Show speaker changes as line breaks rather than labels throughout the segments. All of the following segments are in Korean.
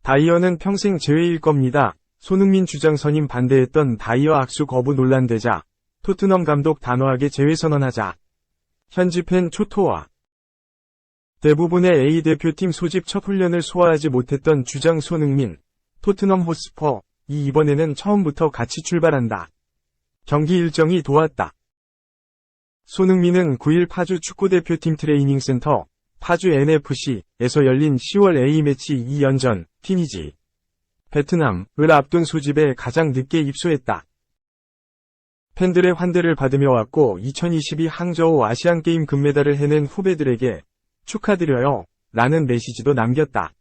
다이어는 평생 제외일 겁니다. 손흥민 주장 선임 반대했던 다이어 악수 거부 논란되자 토트넘 감독 단호하게 제외 선언하자 현지 팬 초토화. 대부분의 A대표팀 소집 첫 훈련을 소화하지 못했던 주장 손흥민, 토트넘 호스퍼, 이번에는 처음부터 같이 출발한다. 경기 일정이 도왔다. 손흥민은 9일 파주 축구대표팀 트레이닝센터, 파주 NFC에서 열린 10월 A매치 2연전, 티니지, 베트남을 앞둔 소집에 가장 늦게 입소했다. 팬들의 환대를 받으며 왔고 2022 항저우 아시안게임 금메달을 해낸 후배들에게 축하드려요 라는 메시지도 남겼다.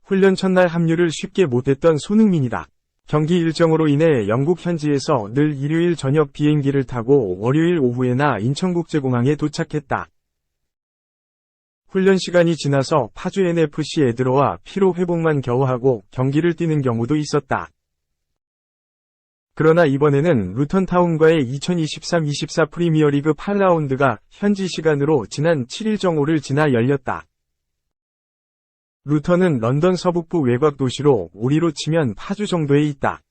훈련 첫날 합류를 쉽게 못했던 손흥민이다. 경기 일정으로 인해 영국 현지에서 늘 일요일 저녁 비행기를 타고 월요일 오후에나 인천국제공항에 도착했다. 훈련 시간이 지나서 파주 NFC에 들어와 피로 회복만 겨우 하고 경기를 뛰는 경우도 있었다. 그러나 이번에는 루턴타운과의 2023-24 프리미어리그 8라운드가 현지 시간으로 지난 7일 정오를 지나 열렸다. 루턴은 런던 서북부 외곽 도시로 우리로 치면 파주 정도에 있다.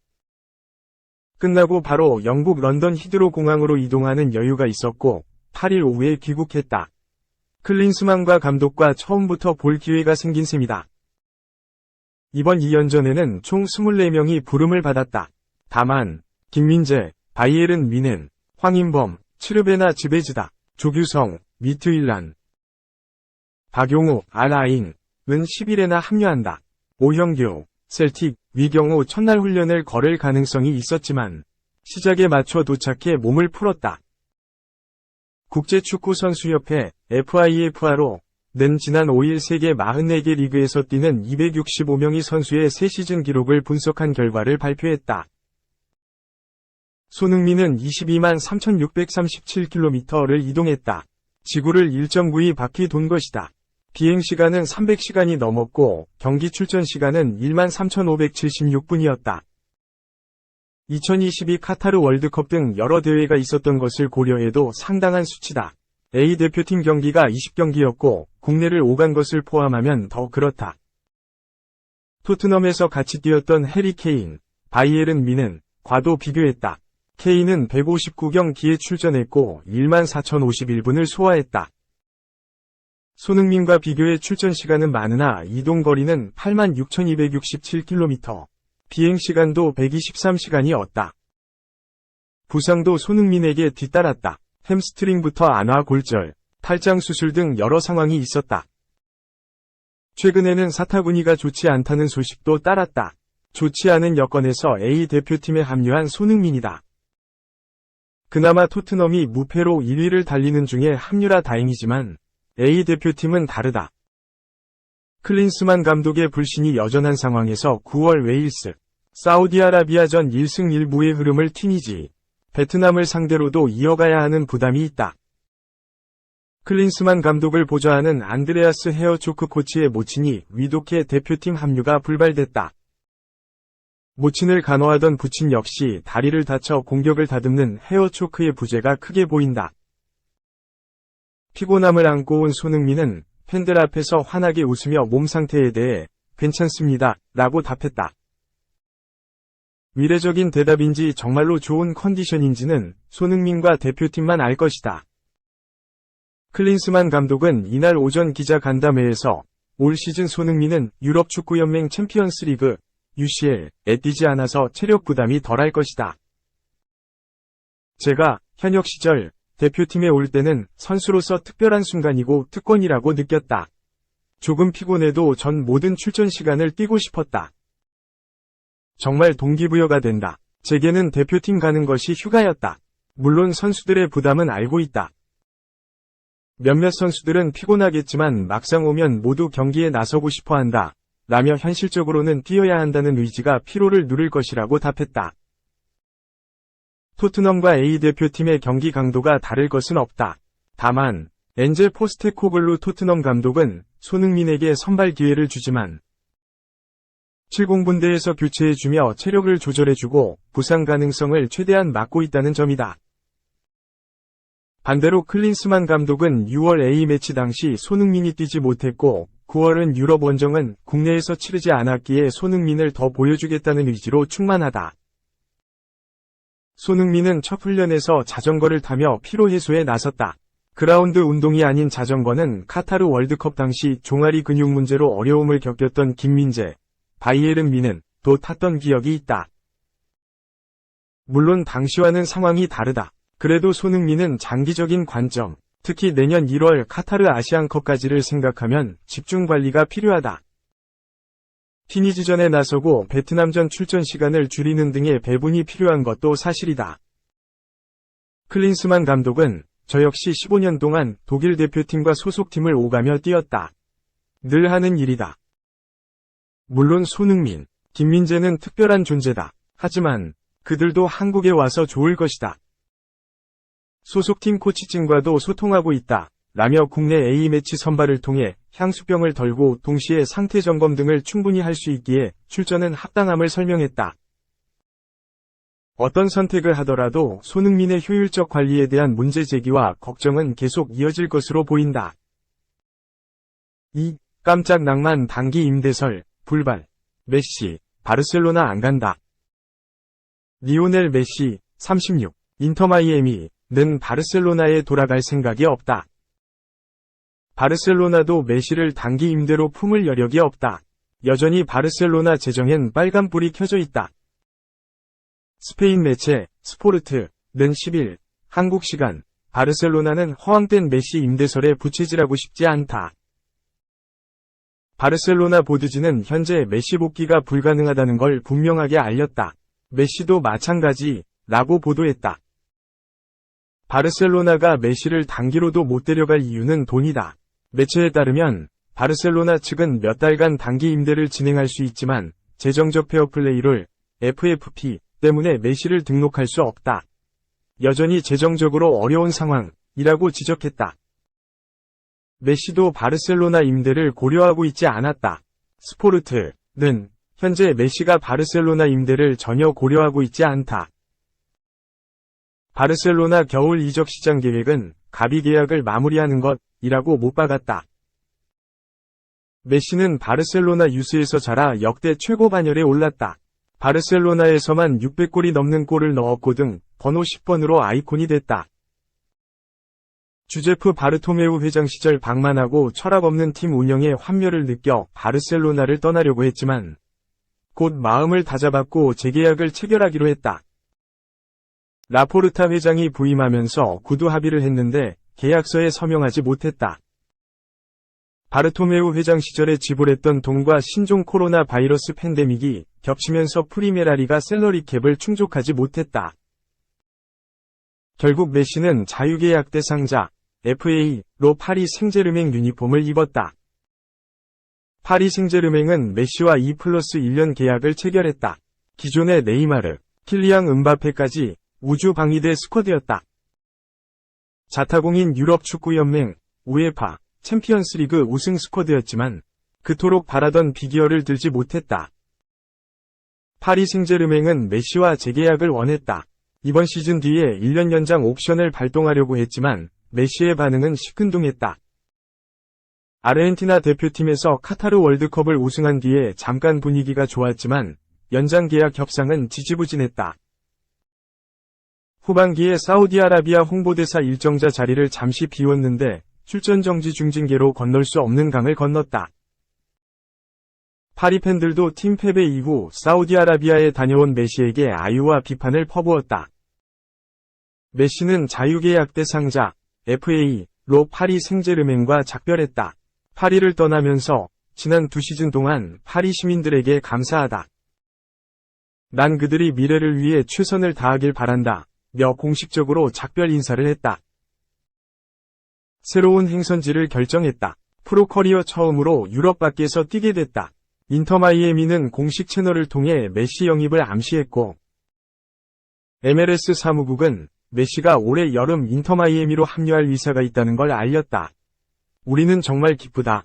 끝나고 바로 영국 런던 히드로 공항으로 이동하는 여유가 있었고 8일 오후에 귀국했다. 클린스만과 감독과 처음부터 볼 기회가 생긴 셈이다. 이번 2연전에는 총 24명이 부름을 받았다. 다만 김민재, 바이에른 미넨, 황인범, 츠르베나 즈베즈다, 조규성, 미트윌란, 박용우, 알아인은 10일에나 합류한다. 오형규, 셀틱, 위경우 첫날 훈련을 거를 가능성이 있었지만 시작에 맞춰 도착해 몸을 풀었다. 국제축구선수협회 FIFA로는 지난 5일 세계 44개 리그에서 뛰는 265명의 선수의 새 시즌 기록을 분석한 결과를 발표했다. 손흥민은 22만 3,637km를 이동했다. 지구를 1.92 바퀴 돈 것이다. 비행시간은 300시간이 넘었고 경기 출전 시간은 1만 3,576분이었다. 2022 카타르 월드컵 등 여러 대회가 있었던 것을 고려해도 상당한 수치다. A대표팀 경기가 20경기였고 국내를 오간 것을 포함하면 더 그렇다. 토트넘에서 같이 뛰었던 해리 케인, 바이에른 미넨 과도 비교했다. 케인은 159경기에 출전했고 1만 4,051분을 소화했다. 손흥민과 비교해 출전 시간은 많으나 이동 거리는 8만 6,267km. 비행시간도 123시간이었다. 부상도 손흥민에게 뒤따랐다. 햄스트링부터 안와 골절, 탈장 수술 등 여러 상황이 있었다. 최근에는 사타구니가 좋지 않다는 소식도 따랐다. 좋지 않은 여건에서 A대표팀에 합류한 손흥민이다. 그나마 토트넘이 무패로 1위를 달리는 중에 합류라 다행이지만 A대표팀은 다르다. 클린스만 감독의 불신이 여전한 상황에서 9월 웨일스, 사우디아라비아전 1승 1무의 흐름을 티니지, 베트남을 상대로도 이어가야 하는 부담이 있다. 클린스만 감독을 보좌하는 안드레아스 헤어초크 코치의 모친이 위독해 대표팀 합류가 불발됐다. 모친을 간호하던 부친 역시 다리를 다쳐 공격을 다듬는 헤어초크의 부재가 크게 보인다. 피곤함을 안고 온 손흥민은 팬들 앞에서 환하게 웃으며 몸 상태에 대해 괜찮습니다 라고 답했다. 위례적인 대답인지 정말로 좋은 컨디션인지는 손흥민과 대표팀만 알 것이다. 클린스만 감독은 이날 오전 기자 간담회에서 올 시즌 손흥민은 유럽축구연맹 챔피언스리그 UCL에 뛰지 않아서 체력 부담이 덜할 것이다. 제가 현역 시절 대표팀에 올 때는 선수로서 특별한 순간이고 특권이라고 느꼈다. 조금 피곤해도 전 모든 출전 시간을 뛰고 싶었다. 정말 동기부여가 된다. 제게는 대표팀 가는 것이 휴가였다. 물론 선수들의 부담은 알고 있다. 몇몇 선수들은 피곤하겠지만 막상 오면 모두 경기에 나서고 싶어 한다. 라며 현실적으로는 뛰어야 한다는 의지가 피로를 누를 것이라고 답했다. 토트넘과 A대표팀의 경기 강도가 다를 것은 없다. 다만 엔젤 포스테코글루 토트넘 감독은 손흥민에게 선발 기회를 주지만 70분대에서 교체해주며 체력을 조절해주고 부상 가능성을 최대한 막고 있다는 점이다. 반대로 클린스만 감독은 6월 A매치 당시 손흥민이 뛰지 못했고 9월은 유럽 원정은 국내에서 치르지 않았기에 손흥민을 더 보여주겠다는 의지로 충만하다. 손흥민은 첫 훈련에서 자전거를 타며 피로 해소에 나섰다. 그라운드 운동이 아닌 자전거는 카타르 월드컵 당시 종아리 근육 문제로 어려움을 겪었던 김민재, 바이에른 미는 또 탔던 기억이 있다. 물론 당시와는 상황이 다르다. 그래도 손흥민은 장기적인 관점, 특히 내년 1월 카타르 아시안컵까지를 생각하면 집중 관리가 필요하다. 티니지전에 나서고 베트남전 출전 시간을 줄이는 등의 배분이 필요한 것도 사실이다. 클린스만 감독은 저 역시 15년 동안 독일 대표팀과 소속팀을 오가며 뛰었다. 늘 하는 일이다. 물론 손흥민, 김민재는 특별한 존재다. 하지만 그들도 한국에 와서 좋을 것이다. 소속팀 코치진과도 소통하고 있다. 라며 국내 A매치 선발을 통해 향수병을 덜고 동시에 상태 점검 등을 충분히 할 수 있기에 출전은 합당함을 설명했다. 어떤 선택을 하더라도 손흥민의 효율적 관리에 대한 문제 제기와 걱정은 계속 이어질 것으로 보인다. 2. 깜짝 낭만 단기 임대설, 불발. 메시, 바르셀로나 안 간다. 리오넬 메시, 36, 인터 마이애미는 바르셀로나에 돌아갈 생각이 없다. 바르셀로나도 메시를 단기 임대로 품을 여력이 없다. 여전히 바르셀로나 재정엔 빨간불이 켜져 있다. 스페인 매체 스포르트는 10일 한국 시간 바르셀로나는 허황된 메시 임대설에 부채질하고 싶지 않다. 바르셀로나 보드지는 현재 메시 복귀가 불가능하다는 걸 분명하게 알렸다. 메시도 마찬가지라고 보도했다. 바르셀로나가 메시를 단기로도 못 데려갈 이유는 돈이다. 매체에 따르면 바르셀로나 측은 몇 달간 단기 임대를 진행할 수 있지만 재정적 페어플레이를 FFP 때문에 메시를 등록할 수 없다. 여전히 재정적으로 어려운 상황이라고 지적했다. 메시도 바르셀로나 임대를 고려하고 있지 않았다. 스포르트는 현재 메시가 바르셀로나 임대를 전혀 고려하고 있지 않다. 바르셀로나 겨울 이적 시장 계획은 가비 계약을 마무리하는 것이라고 못 박았다. 메시는 바르셀로나 유스에서 자라 역대 최고 반열에 올랐다. 바르셀로나에서만 600골이 넘는 골을 넣었고 등 번호 10번으로 아이콘이 됐다. 주제프 바르토메우 회장 시절 방만하고 철학 없는 팀 운영에 환멸을 느껴 바르셀로나를 떠나려고 했지만 곧 마음을 다잡았고 재계약을 체결하기로 했다. 라포르타 회장이 부임하면서 구두 합의를 했는데 계약서에 서명하지 못했다. 바르토메우 회장 시절에 지불했던 돈과 신종 코로나 바이러스 팬데믹이 겹치면서 프리메라리가 셀러리 캡을 충족하지 못했다. 결국 메시는 자유계약 대상자 FA로 파리 생제르맹 유니폼을 입었다. 파리 생제르맹은 메시와 2+1년 계약을 체결했다. 기존의 네이마르, 킬리앙 음바페까지 우주 방위대 스쿼드였다. 자타공인 유럽축구연맹, 우에파, 챔피언스리그 우승 스쿼드였지만 그토록 바라던 비기어를 들지 못했다. 파리 생제르맹은 메시와 재계약을 원했다. 이번 시즌 뒤에 1년 연장 옵션을 발동하려고 했지만 메시의 반응은 시큰둥했다. 아르헨티나 대표팀에서 카타르 월드컵을 우승한 뒤에 잠깐 분위기가 좋았지만 연장 계약 협상은 지지부진했다. 후반기에 사우디아라비아 홍보대사 일정자 자리를 잠시 비웠는데 출전 정지 중징계로 건널 수 없는 강을 건넜다. 파리 팬들도 팀 패배 이후 사우디아라비아에 다녀온 메시에게 아유와 비판을 퍼부었다. 메시는 자유계약 대상자 FA로 파리 생제르맹과 작별했다. 파리를 떠나면서 지난 2시즌 동안 파리 시민들에게 감사하다. 난 그들이 미래를 위해 최선을 다하길 바란다. 며 공식적으로 작별 인사를 했다. 새로운 행선지를 결정했다. 프로 커리어 처음으로 유럽 밖에서 뛰게 됐다. 인터 마이애미는 공식 채널을 통해 메시 영입을 암시했고 MLS 사무국은 메시가 올해 여름 인터 마이애미로 합류할 의사가 있다는 걸 알렸다. 우리는 정말 기쁘다.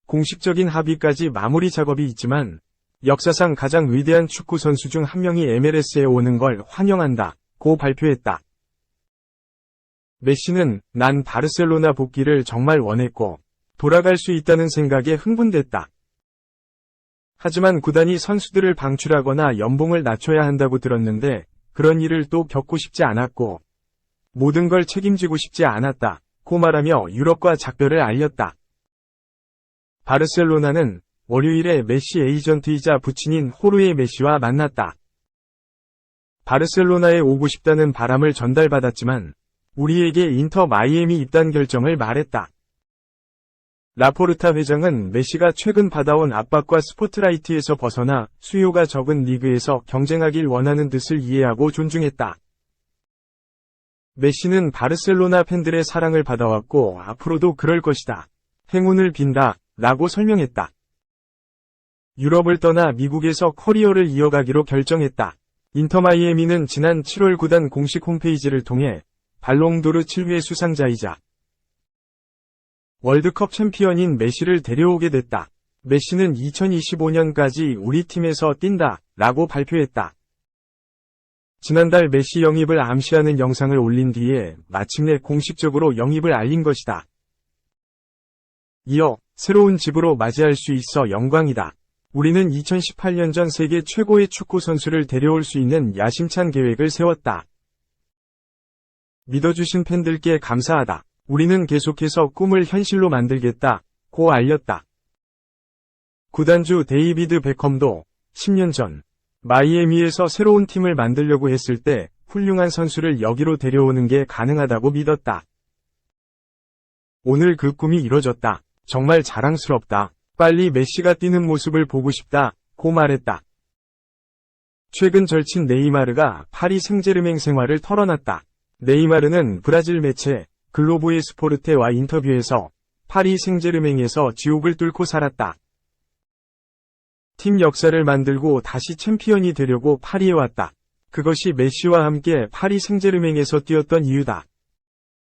공식적인 합의까지 마무리 작업이 있지만 역사상 가장 위대한 축구 선수 중 한 명이 MLS에 오는 걸 환영한다. 고 발표했다. 메시는 난 바르셀로나 복귀를 정말 원했고 돌아갈 수 있다는 생각에 흥분됐다. 하지만 구단이 선수들을 방출하거나 연봉을 낮춰야 한다고 들었는데 그런 일을 또 겪고 싶지 않았고 모든 걸 책임지고 싶지 않았다. 고 말하며 유럽과 작별을 알렸다. 바르셀로나는 월요일에 메시 에이전트이자 부친인 호르헤 메시와 만났다. 바르셀로나에 오고 싶다는 바람을 전달받았지만 우리에게 인터 마이애미 입단 결정을 말했다. 라포르타 회장은 메시가 최근 받아온 압박과 스포트라이트에서 벗어나 수요가 적은 리그에서 경쟁하길 원하는 뜻을 이해하고 존중했다. 메시는 바르셀로나 팬들의 사랑을 받아왔고 앞으로도 그럴 것이다. 행운을 빈다. 라고 설명했다. 유럽을 떠나 미국에서 커리어를 이어가기로 결정했다. 인터 마이애미는 지난 7월 구단 공식 홈페이지를 통해 발롱도르 7회 수상자이자 월드컵 챔피언인 메시를 데려오게 됐다. 메시는 2025년까지 우리 팀에서 뛴다. 라고 발표했다. 지난달 메시 영입을 암시하는 영상을 올린 뒤에 마침내 공식적으로 영입을 알린 것이다. 이어 새로운 집으로 맞이할 수 있어 영광이다. 우리는 2018년 전 세계 최고의 축구 선수를 데려올 수 있는 야심찬 계획을 세웠다. 믿어주신 팬들께 감사하다. 우리는 계속해서 꿈을 현실로 만들겠다. 고 알렸다. 구단주 데이비드 베컴도 10년 전 마이애미에서 새로운 팀을 만들려고 했을 때 훌륭한 선수를 여기로 데려오는 게 가능하다고 믿었다. 오늘 그 꿈이 이뤄졌다. 정말 자랑스럽다. 빨리 메시가 뛰는 모습을 보고 싶다. 고 말했다. 최근 절친 네이마르가 파리 생제르맹 생활을 털어놨다. 네이마르는 브라질 매체 글로보의 스포르테와 인터뷰에서 파리 생제르맹에서 지옥을 뚫고 살았다. 팀 역사를 만들고 다시 챔피언이 되려고 파리에 왔다. 그것이 메시와 함께 파리 생제르맹에서 뛰었던 이유다.